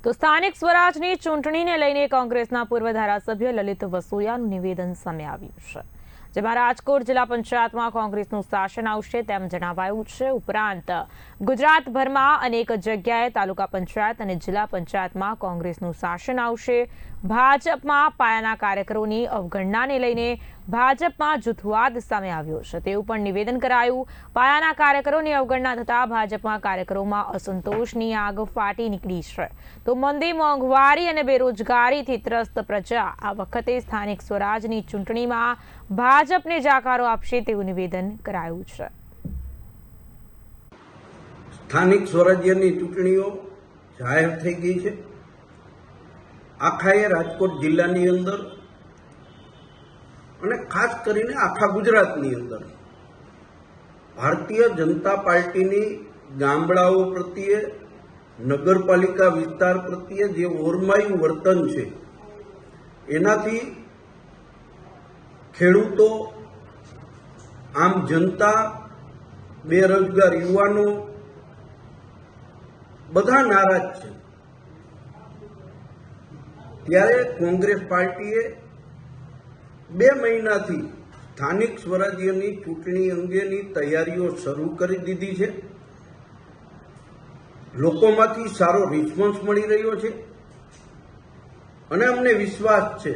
તો સ્થાનિક સ્વરાજની ચૂંટણીને લઈને કોંગ્રેસના પૂર્વ ધારાસભ્ય લલિત વસોયાનું નિવેદન સામે આવ્યું છે, જેમાં રાજકોટ જિલ્લા પંચાયતમાં કોંગ્રેસનું શાસન આવશે તેમ જણાવાયું છે। ઉપરાંત ગુજરાતભરમાં અનેક જગ્યાએ તાલુકા પંચાયત અને જિલ્લા પંચાયતમાં કોંગ્રેસનું શાસન આવશે। ભાજપમાં પાયાના કાર્યકરોની અવગણનાને લઈને ભાજપમાં જૂથવાદ સામે આવ્યો છે, તેવું પણ નિવેદન કરાયું। પાયાના કાર્યકરોની અવગણના થતા ભાજપમાં કાર્યકરોમાં અસંતોષની આગ ફાટી નીકળી છે। તો મંદી, મોંઘવારી અને બેરોજગારીથી ત્રસ્ત પ્રજા આ વખતે સ્થાનિક સ્વરાજની ચૂંટણીમાં ભાજપને જાકારો આપશે તેવું નિવેદન કરાયું છે। સ્થાનિક સ્વરાજ્યની ચૂંટણીઓ જાહેર થઈ ગઈ છે। આખા રાજકોટ જિલ્લાની અંદર અને ખાસ કરીને આખા ગુજરાતની અંદર ભારતીય જનતા પાર્ટીની ગામડાઓ પ્રત્યે, નગરપાલિકા વિસ્તાર પ્રત્યે જે ઓરમાયું વર્તન છે, એનાથી ખેડૂતો, આમ જનતા, બેરોજગાર યુવાનો બધા નારાજ છે। ત્યારે કોંગ્રેસ પાર્ટીએ 2 મહિનાથી સ્થાનિક સ્વરાજ્યની ચૂંટણી અંગેની તૈયારીઓ શરૂ કરી દીધી છે। લોકોમાંથી સારો રિસ્પોન્સ મળી રહ્યો છે અને અમને વિશ્વાસ છે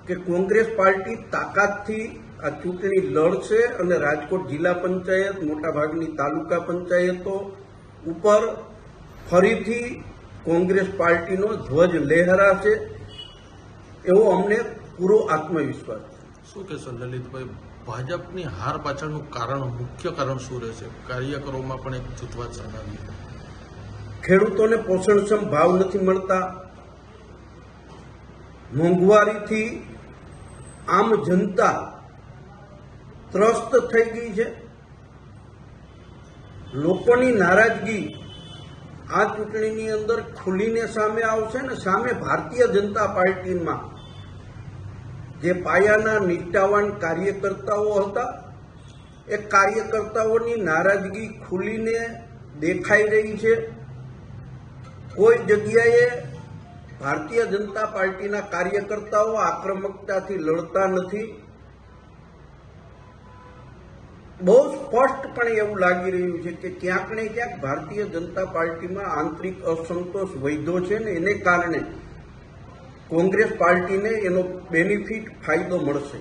કે કોંગ્રેસ પાર્ટી તાકાતથી આ ચૂંટણી લડશે અને રાજકોટ જિલ્લા પંચાયત, મોટાભાગની તાલુકા પંચાયતો ઉપર ફરીથી કોંગ્રેસ પાર્ટીનો ધ્વજ લહેરાશે એવો અમને પૂરો આત્મવિશ્વાસ છે। શું કહેશો લલિતભાઈ, ભાજપની હાર પાછળનું મુખ્ય કારણ શું રહેશે? કાર્યકરોમાં પણ એક જૂથવાદ સામે આવ્યું। ખેડૂતોને પોષણક્ષમ ભાવ નથી મળતા, મોંઘવારીથી આમ જનતા ત્રસ્ત થઈ ગઈ છે। લોકોની નારાજગી આ ચૂંટણીની અંદર ખુલીને સામે આવશે ને સામે ભારતીય જનતા પાર્ટીમાં જે પાયાના નિષ્ઠાવાન કાર્યકર્તાઓ હતા, એ કાર્યકર્તાઓની નારાજગી ખુલીને દેખાઈ રહી છે। કોઈ જગ્યાએ ભારતીય જનતા પાર્ટીના કાર્યકર્તાઓ આક્રમકતાથી લડતા નથી। બહુ સ્પષ્ટપણે એવું લાગી રહ્યું છે કે ક્યાંક ને ક્યાંક ભારતીય જનતા પાર્ટીમાં આંતરિક અસંતોષ વધ્યો છે ને એને કારણે કોંગ્રેસ પાર્ટીને એનો બેનિફિટ, ફાયદો મળશે।